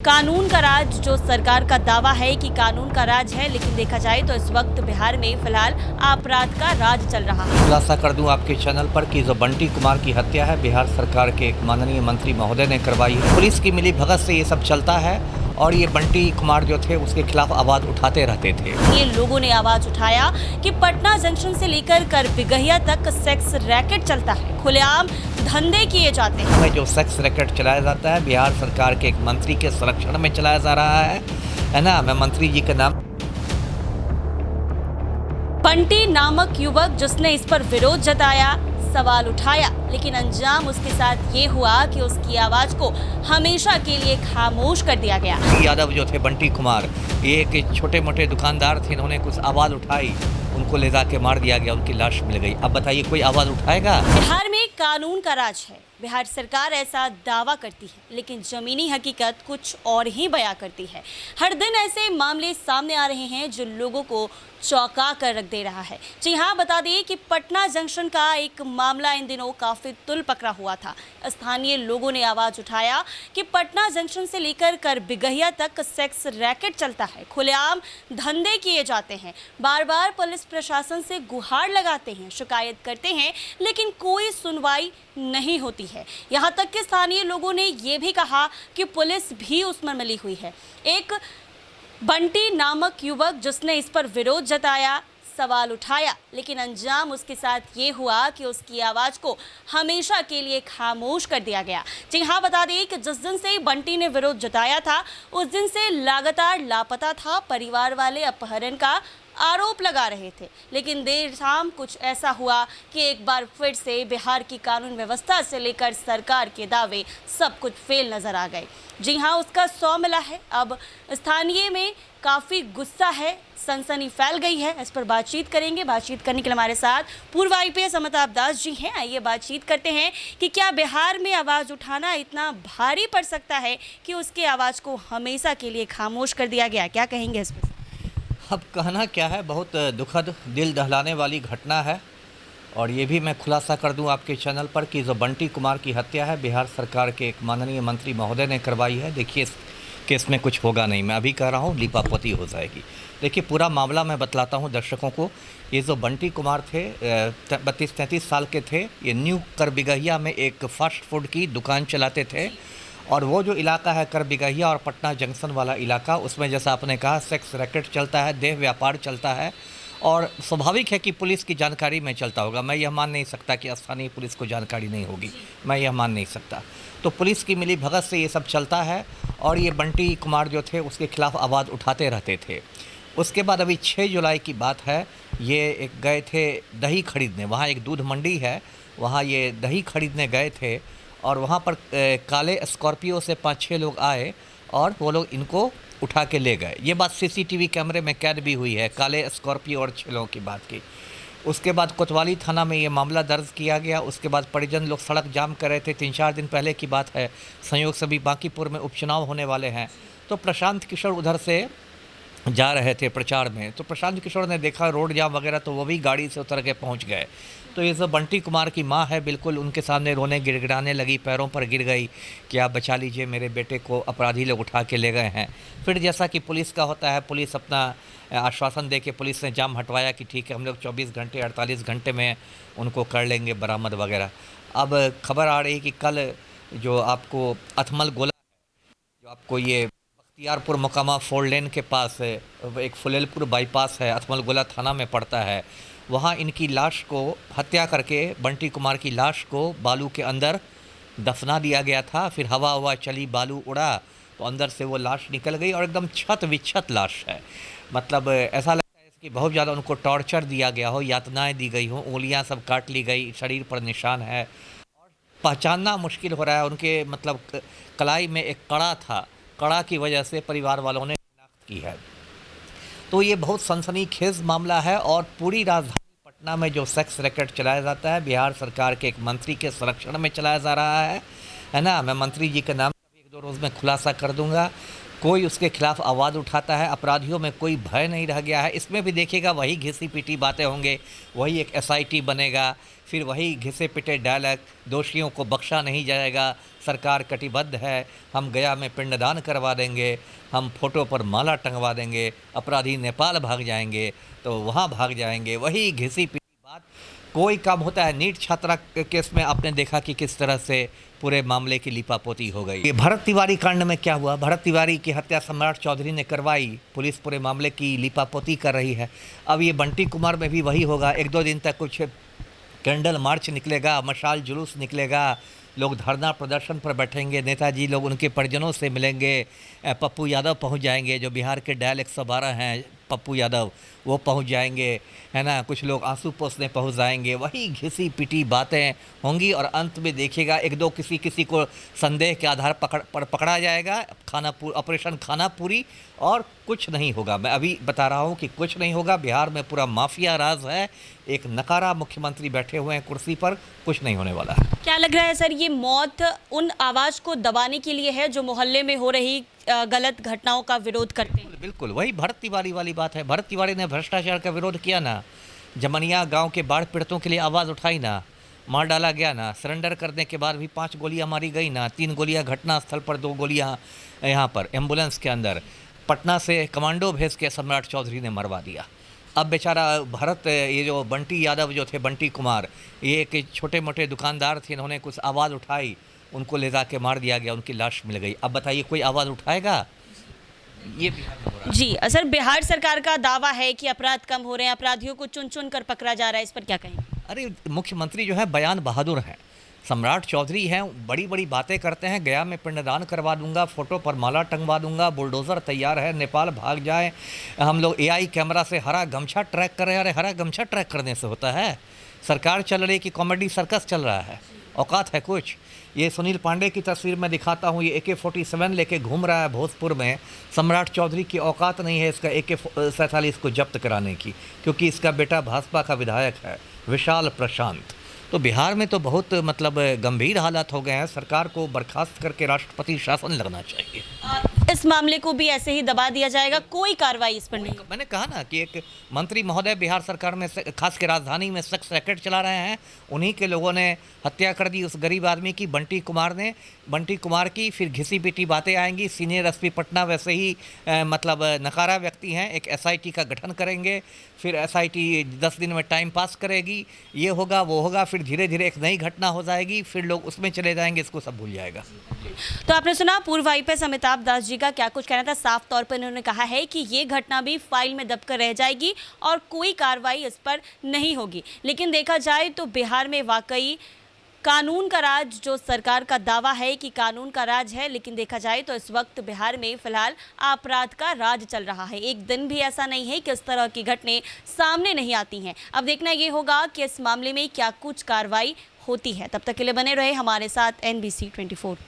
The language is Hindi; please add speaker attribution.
Speaker 1: कानून का राज जो सरकार का दावा है कि कानून का राज है, लेकिन देखा जाए तो इस वक्त बिहार में फिलहाल अपराध का राज चल रहा है।
Speaker 2: खुलासा कर दूं आपके चैनल पर कि जो बंटी कुमार की हत्या है बिहार सरकार के एक माननीय मंत्री महोदय ने करवाई है। पुलिस की मिली भगत से ये सब चलता है और ये बंटी कुमार जो थे उसके खिलाफ आवाज उठाते रहते थे।
Speaker 1: ये लोगों ने आवाज उठाया कि पटना जंक्शन से लेकर कर बिगहिया तक सेक्स रैकेट चलता है, खुलेआम धंधे किए जाते हैं।
Speaker 2: हमें जो सेक्स रैकेट चलाया जाता है बिहार सरकार के एक मंत्री के संरक्षण में चलाया जा रहा है ना। मैं मंत्री जी का नाम
Speaker 1: बंटी नामक युवक जिसने इस पर विरोध जताया, सवाल उठाया, लेकिन अंजाम उसके साथ ये हुआ कि उसकी आवाज को हमेशा के लिए खामोश कर दिया गया।
Speaker 2: यादव जो थे बंटी कुमार, ये एक छोटे मोटे दुकानदार थे, इन्होंने कुछ आवाज उठाई, उनको ले जाके मार दिया गया, उनकी लाश मिल गई। अब बताइए कोई आवाज उठाएगा?
Speaker 1: बिहार में कानून का राज है, बिहार सरकार ऐसा दावा करती है, लेकिन जमीनी हकीकत कुछ और ही बयां करती है। हर दिन ऐसे मामले सामने आ रहे हैं जो लोगों को चौंका कर रख दे रहा है। जी हाँ, बता दें कि पटना जंक्शन का एक मामला इन दिनों काफी तुल पकड़ा हुआ था। स्थानीय लोगों ने आवाज उठाया कि पटना जंक्शन से लेकर कर बिगहिया तक सेक्स रैकेट चलता है, खुलेआम धंधे किए जाते हैं। बार बार पुलिस प्रशासन से गुहार लगाते हैं, शिकायत करते हैं, लेकिन कोई सुनवाई नहीं होती है। यहाँ तक कि स्थानीय लोगों ने ये भी कहा कि पुलिस भी उसमें मिली हुई है। एक बंटी नामक युवक जिसने इस पर विरोध जताया, सवाल उठाया, लेकिन अंजाम उसके साथ ये हुआ कि उसकी आवाज को हमेशा के लिए खामोश कर दिया गया। जी हाँ, बता दें कि जिस दिन से बंटी ने विरोध जताया था उस दिन से लगातार लापता था। परिवार वाले अपहरण का आरोप लगा रहे थे, लेकिन देर शाम कुछ ऐसा हुआ कि एक बार फिर से बिहार की कानून व्यवस्था से लेकर सरकार के दावे सब कुछ फेल नजर आ गए। जी हाँ, उसका 100 मिला है। अब स्थानीय में काफ़ी गुस्सा है, सनसनी फैल गई है। इस पर बातचीत करेंगे। बातचीत करने के लिए हमारे साथ पूर्व IPS अमिताभ दास जी हैं। आइए बातचीत करते हैं कि क्या बिहार में आवाज़ उठाना इतना भारी पड़ सकता है कि उसकी आवाज़ को हमेशा के लिए खामोश कर दिया गया। क्या कहेंगे इस पर?
Speaker 2: अब कहना क्या है, बहुत दुखद दिल दहलाने वाली घटना है। और ये भी मैं खुलासा कर दूं आपके चैनल पर कि जो बंटी कुमार की हत्या है बिहार सरकार के एक माननीय मंत्री महोदय ने करवाई है। देखिए, इस केस में कुछ होगा नहीं, मैं अभी कह रहा हूँ, लीपापोती हो जाएगी। देखिए, पूरा मामला मैं बतलाता हूँ दर्शकों को। ये जो बंटी कुमार थे 32-33 साल के थे। ये न्यू कर बिगहिया में एक फास्ट फूड की दुकान चलाते थे। और वो जो इलाका है कर बिगहिया और पटना जंक्शन वाला इलाका, उसमें जैसा आपने कहा सेक्स रैकेट चलता है, देह व्यापार चलता है। और स्वाभाविक है कि पुलिस की जानकारी में चलता होगा। मैं यह मान नहीं सकता कि स्थानीय पुलिस को जानकारी नहीं होगी, मैं यह मान नहीं सकता। तो पुलिस की मिली भगत से ये सब चलता है और ये बंटी कुमार जो थे उसके खिलाफ आवाज़ उठाते रहते थे। उसके बाद अभी 6 जुलाई की बात है, ये एक गए थे दही खरीदने। वहाँ एक दूध मंडी है, वहाँ ये दही खरीदने गए थे और वहाँ पर काले स्कॉर्पियो से 5-6 लोग आए और वो लोग इनको उठा के ले गए। ये बात CCTV कैमरे में कैद भी हुई है, काले स्कॉर्पियो और 6 लोगों की बात की। उसके बाद कोतवाली थाना में ये मामला दर्ज किया गया। उसके बाद परिजन लोग सड़क जाम कर रहे थे। 3-4 दिन पहले की बात है। संयोग से भी बांकीपुर में उपचुनाव होने वाले हैं, तो प्रशांत किशोर उधर से जा रहे थे प्रचार में। तो प्रशांत किशोर ने देखा रोड जाम वगैरह, तो वो भी गाड़ी से उतर के पहुंच गए। तो ये जो बंटी कुमार की माँ है, बिल्कुल उनके सामने रोने गिड़गिड़ाने लगी, पैरों पर गिर गई कि आप बचा लीजिए, मेरे बेटे को अपराधी लोग उठा के ले गए हैं। फिर जैसा कि पुलिस का होता है, पुलिस अपना आश्वासन दे के पुलिस ने जाम हटवाया कि ठीक है, हम लोग 24 घंटे 48 घंटे में उनको कर लेंगे बरामद वगैरह। अब खबर आ रही कि कल जो आपको अथमल गोला, जो आपको ये बख्तियारपुर मोकामा 4 लेन के पास एक फुलेलपुर बाईपास है, अथमल गोला थाना में पड़ता है, वहाँ इनकी लाश को हत्या करके बंटी कुमार की लाश को बालू के अंदर दफना दिया गया था। फिर हवा चली, बालू उड़ा, तो अंदर से वो लाश निकल गई और एकदम छत विच्छत लाश है। मतलब ऐसा लगता है कि बहुत ज़्यादा उनको टॉर्चर दिया गया हो, यातनाएं दी गई हो, उंगलियां सब काट ली गई, शरीर पर निशान है और पहचानना मुश्किल हो रहा है। उनके मतलब कलाई में एक कड़ा था, कड़ा की वजह से परिवार वालों ने शिनाख्त की है। तो ये बहुत सनसनीखेज मामला है और पूरी राजधानी पटना में जो सेक्स रैकेट चलाया जाता है बिहार सरकार के एक मंत्री के संरक्षण में चलाया जा रहा है ना। मैं मंत्री जी के नाम का भी 1-2 रोज़ में खुलासा कर दूंगा। कोई उसके खिलाफ आवाज़ उठाता है, अपराधियों में कोई भय नहीं रह गया है। इसमें भी देखिएगा वही घिसी पिटी बातें होंगे, वही एक एसआईटी बनेगा, फिर वही घिसे पिटे डायलॉग, दोषियों को बख्शा नहीं जाएगा, सरकार कटिबद्ध है, हम गया में पिंडदान करवा देंगे, हम फोटो पर माला टंगवा देंगे, अपराधी नेपाल भाग जाएंगे तो वहाँ भाग जाएंगे, वही घिसी पिटी बात। कोई काम होता है। नीट छात्रा केस में आपने देखा कि किस तरह से पूरे मामले की लिपापोती हो गई। ये भरत तिवारी कांड में क्या हुआ? भरत तिवारी की हत्या सम्राट चौधरी ने करवाई, पुलिस पूरे मामले की लिपापोती कर रही है। अब ये बंटी कुमार में भी वही होगा। 1-2 दिन तक कुछ कैंडल मार्च निकलेगा, मशाल जुलूस निकलेगा, लोग धरना प्रदर्शन पर बैठेंगे, नेताजी लोग उनके परिजनों से मिलेंगे, पप्पू यादव पहुंच जाएंगे, जो बिहार के डायल 112 हैं पप्पू यादव, वो पहुंच जाएंगे, है ना। कुछ लोग आंसू पोंछने पहुंच जाएंगे, वही घिसी पिटी बातें होंगी और अंत में देखिएगा 1-2 किसी को संदेह के आधार पर पकड़ा जाएगा, ऑपरेशन खाना पूरी, और कुछ नहीं होगा। मैं अभी बता रहा हूं कि कुछ नहीं होगा। बिहार में पूरा माफिया राज है, एक नकारा मुख्यमंत्री बैठे हुए हैं कुर्सी पर, कुछ नहीं होने वाला है।
Speaker 1: क्या लग रहा है सर, ये मौत उन आवाज़ को दबाने के लिए है जो मोहल्ले में हो रही गलत घटनाओं का विरोध करते हैं?
Speaker 2: बिल्कुल वही भरत तिवारी वाली बात है। भरत तिवारी ने भ्रष्टाचार का विरोध किया ना, जमनिया गांव के बाढ़ पीड़ितों के लिए आवाज़ उठाई ना, मार डाला गया ना, सरेंडर करने के बाद भी 5 गोलियां मारी गई ना, 3 गोलियां घटनास्थल पर, 2 गोलियां यहाँ पर एम्बुलेंस के अंदर। पटना से कमांडो भेज के सम्राट चौधरी ने मरवा दिया। अब बेचारा भरत, ये जो बंटी यादव जो थे, बंटी कुमार, ये एक छोटे मोटे दुकानदार थे, इन्होंने कुछ आवाज़ उठाई, उनको ले जा के मार दिया गया, उनकी लाश मिल गई। अब बताइए कोई आवाज़ उठाएगा? ये बिहार में हो रहा है।
Speaker 1: जी सर, बिहार सरकार का दावा है कि अपराध कम हो रहे हैं, अपराधियों को चुन चुन कर पकड़ा जा रहा है, इस पर क्या कहेंगे?
Speaker 2: अरे मुख्यमंत्री जो है बयान बहादुर हैं, सम्राट चौधरी हैं, बड़ी बड़ी बातें करते हैं, गया में पिंडदान करवा दूंगा, फोटो पर माला टंगवा दूंगा, बुलडोज़र तैयार है, नेपाल भाग जाए, हम लोग एआई कैमरा से हरा गमछा ट्रैक कर रहे हैं। अरे हरा गमछा ट्रैक करने से होता है? सरकार चल रही कि कॉमेडी सर्कस चल रहा है? औकात है कुछ? ये सुनील पांडे की तस्वीर मैं दिखाता हूँ, ये AK-47 लेके घूम रहा है भोजपुर में। सम्राट चौधरी की औकात नहीं है इसका AK-47 को जब्त कराने की, क्योंकि इसका बेटा भाजपा का विधायक है, विशाल प्रशांत। तो बिहार में तो बहुत मतलब गंभीर हालात हो गए हैं। सरकार को बर्खास्त करके राष्ट्रपति शासन लगना चाहिए।
Speaker 1: इस मामले को भी ऐसे ही दबा दिया जाएगा, कोई कार्रवाई इस पर नहीं?
Speaker 2: मैंने कहा ना कि एक मंत्री महोदय बिहार सरकार में खास के राजधानी में सेक्स रैकेट चला रहे हैं, उन्हीं के लोगों ने हत्या कर दी उस गरीब आदमी की, बंटी कुमार की। फिर घिसी पिटी बातें आएंगी। सीनियर एसपी पटना वैसे ही मतलब नकारा व्यक्ति हैं, एक SIT का गठन करेंगे, फिर SIT 10 दिन में टाइम पास करेगी, ये होगा वो होगा, फिर धीरे धीरे एक नई घटना हो जाएगी, फिर लोग उसमें चले जाएंगे, इसको सब भूल जाएगा।
Speaker 1: तो आपने सुना पूर्व IPS अमिताभ दास जी का क्या कुछ कहना था। साफ तौर पर उन्होंने कहा है कि ये घटना भी फाइल में दबकर रह जाएगी और कोई कार्रवाई इस पर नहीं होगी। लेकिन देखा जाए तो बिहार में वाकई कानून का राज, जो सरकार का दावा है कि कानून का राज है, लेकिन देखा जाए तो इस वक्त बिहार में फिलहाल अपराध का राज चल रहा है। एक दिन भी ऐसा नहीं है कि इस तरह की घटनाएं सामने नहीं आती हैं। अब देखना ये होगा कि इस मामले में क्या कुछ कार्रवाई होती है। तब तक के लिए बने रहे हमारे साथ NBC 24।